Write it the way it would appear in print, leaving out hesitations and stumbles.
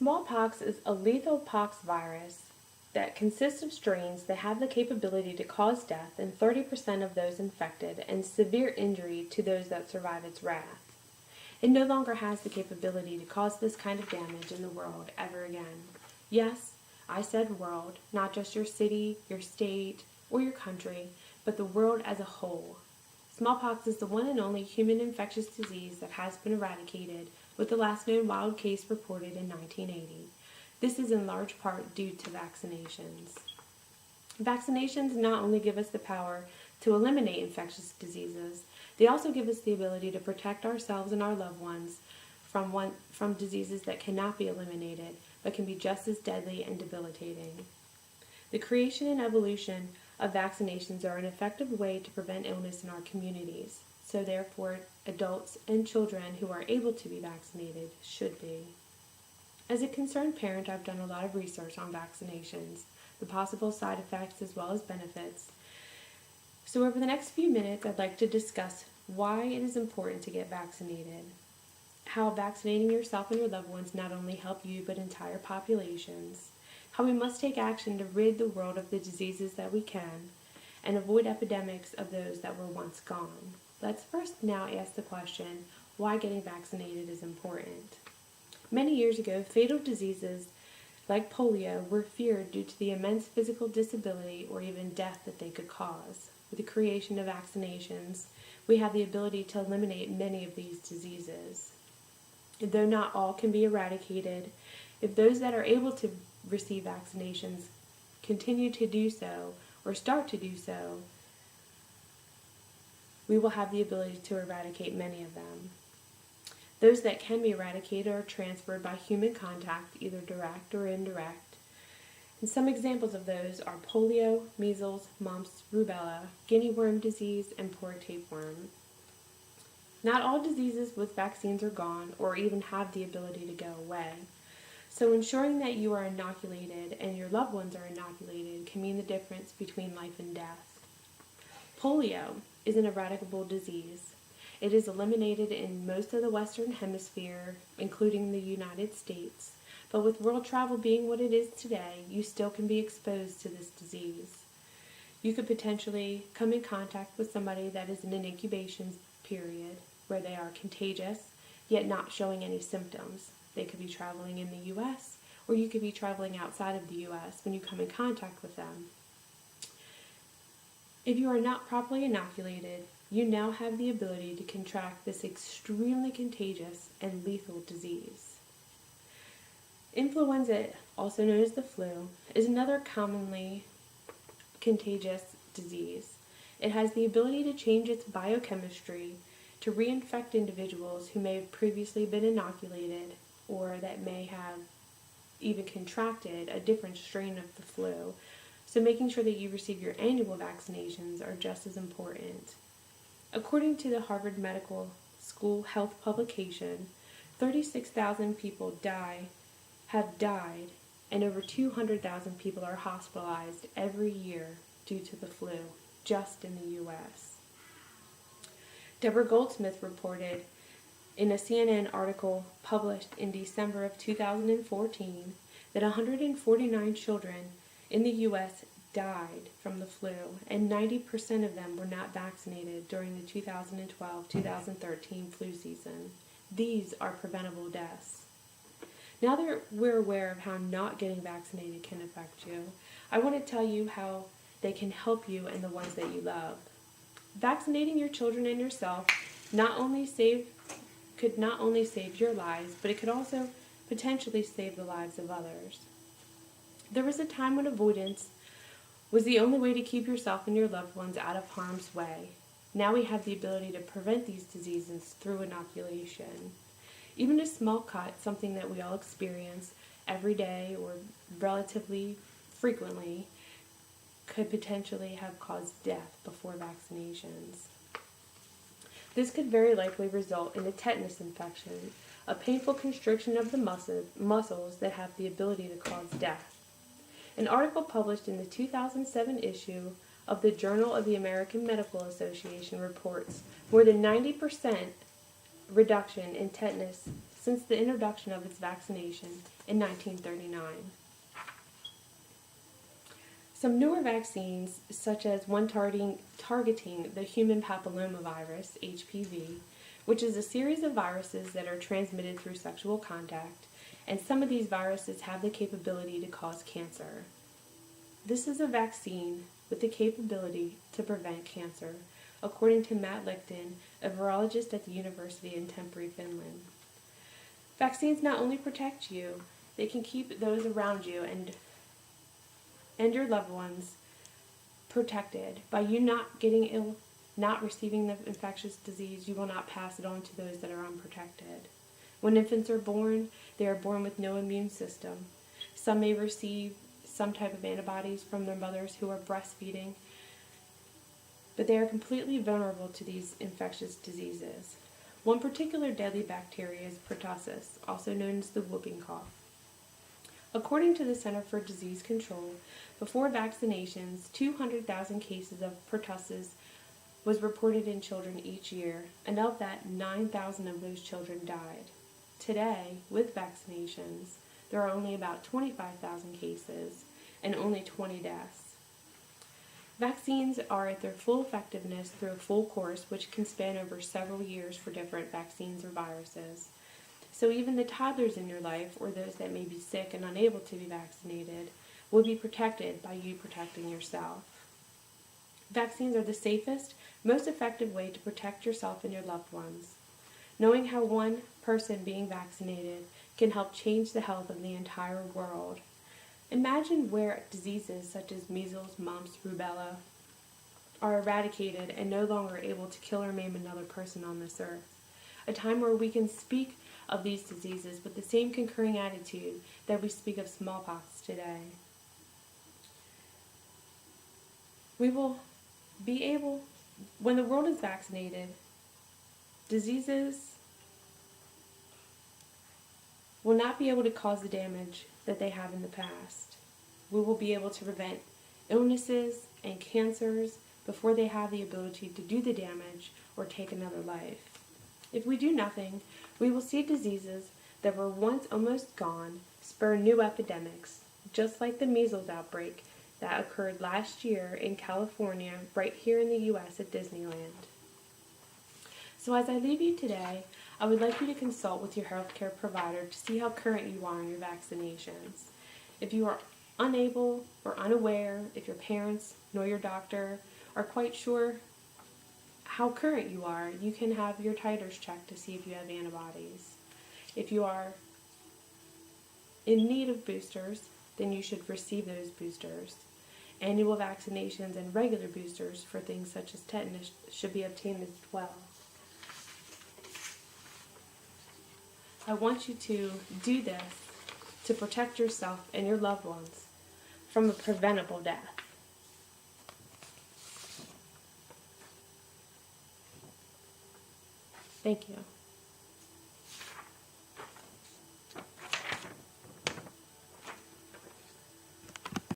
Smallpox is a lethal pox virus that consists of strains that have the capability to cause death in 30% of those infected and severe injury to those that survive its wrath. It no longer has the capability to cause this kind of damage in the world ever again. Yes, I said world, not just your city, your state, or your country, but the world as a whole. Smallpox is the one and only human infectious disease that has been eradicated, with the last known wild case reported in 1980. This is in large part due to vaccinations. Vaccinations not only give us the power to eliminate infectious diseases, they also give us the ability to protect ourselves and our loved ones from diseases that cannot be eliminated, but can be just as deadly and debilitating. The creation and evolution of vaccinations are an effective way to prevent illness in our communities, so therefore adults and children who are able to be vaccinated should be. As a concerned parent, I've done a lot of research on vaccinations, the possible side effects as well as benefits. So over the next few minutes, I'd like to discuss why it is important to get vaccinated, how vaccinating yourself and your loved ones not only help you but entire populations, how we must take action to rid the world of the diseases that we can, and avoid epidemics of those that were once gone. Let's first now ask the question, why getting vaccinated is important. Many years ago, fatal diseases like polio were feared due to the immense physical disability or even death that they could cause. With the creation of vaccinations, we have the ability to eliminate many of these diseases. Though not all can be eradicated, if those that are able to receive vaccinations continue to do so or start to do so, we will have the ability to eradicate many of them. Those that can be eradicated are transferred by human contact, either direct or indirect. And some examples of those are polio, measles, mumps, rubella, guinea worm disease, and poor tapeworm. Not all diseases with vaccines are gone or even have the ability to go away. So ensuring that you are inoculated and your loved ones are inoculated can mean the difference between life and death. Polio is an eradicable disease. It is eliminated in most of the Western Hemisphere, including the United States. But with world travel being what it is today, you still can be exposed to this disease. You could potentially come in contact with somebody that is in an incubation period where they are contagious, yet not showing any symptoms. They could be traveling in the U.S., or you could be traveling outside of the U.S. when you come in contact with them. If you are not properly inoculated, you now have the ability to contract this extremely contagious and lethal disease. Influenza, also known as the flu, is another commonly contagious disease. It has the ability to change its biochemistry to reinfect individuals who may have previously been inoculated or that may have even contracted a different strain of the flu. So making sure that you receive your annual vaccinations are just as important. According to the Harvard Medical School Health publication, 36,000 people have died, and over 200,000 people are hospitalized every year due to the flu, just in the U.S. Deborah Goldsmith reported in a CNN article published in December of 2014 that 149 children in the U.S. died from the flu, and 90% of them were not vaccinated during the 2012-2013 flu season. These are preventable deaths. Now that we're aware of how not getting vaccinated can affect you, I want to tell you how they can help you and the ones that you love. Vaccinating your children and yourself could not only save your lives, but it could also potentially save the lives of others. There was a time when avoidance was the only way to keep yourself and your loved ones out of harm's way. Now we have the ability to prevent these diseases through inoculation. Even a small cut, something that we all experience every day or relatively frequently, could potentially have caused death before vaccinations. This could very likely result in a tetanus infection, a painful constriction of the muscles that have the ability to cause death. An article published in the 2007 issue of the Journal of the American Medical Association reports more than 90% reduction in tetanus since the introduction of its vaccination in 1939. Some newer vaccines, such as one targeting the human papillomavirus, HPV, which is a series of viruses that are transmitted through sexual contact, and some of these viruses have the capability to cause cancer. This is a vaccine with the capability to prevent cancer, according to Matt Lichten, a virologist at the University in Tampere, Finland. Vaccines not only protect you, they can keep those around you and your loved ones protected. By you not getting ill, not receiving the infectious disease, you will not pass it on to those that are unprotected. When infants are born, they are born with no immune system. Some may receive some type of antibodies from their mothers who are breastfeeding, but they are completely vulnerable to these infectious diseases. One particular deadly bacteria is pertussis, also known as the whooping cough. According to the Center for Disease Control, before vaccinations, 200,000 cases of pertussis was reported in children each year, and of that, 9,000 of those children died. Today, with vaccinations, there are only about 25,000 cases and only 20 deaths. Vaccines are at their full effectiveness through a full course, which can span over several years for different vaccines or viruses. So even the toddlers in your life, or those that may be sick and unable to be vaccinated, will be protected by you protecting yourself. Vaccines are the safest, most effective way to protect yourself and your loved ones. Knowing how one person being vaccinated can help change the health of the entire world. Imagine where diseases such as measles, mumps, rubella are eradicated and no longer able to kill or maim another person on this earth. A time where we can speak of these diseases with the same concurring attitude that we speak of smallpox today. We will be able, when the world is vaccinated, diseases will not be able to cause the damage that they have in the past. We will be able to prevent illnesses and cancers before they have the ability to do the damage or take another life. If we do nothing, we will see diseases that were once almost gone spur new epidemics, just like the measles outbreak that occurred last year in California, right here in the U.S. at Disneyland. So as I leave you today, I would like you to consult with your healthcare provider to see how current you are in your vaccinations. If you are unable or unaware, if your parents nor your doctor are quite sure how current you are, you can have your titers checked to see if you have antibodies. If you are in need of boosters, then you should receive those boosters. Annual vaccinations and regular boosters for things such as tetanus should be obtained as well. I want you to do this to protect yourself and your loved ones from a preventable death. Thank you.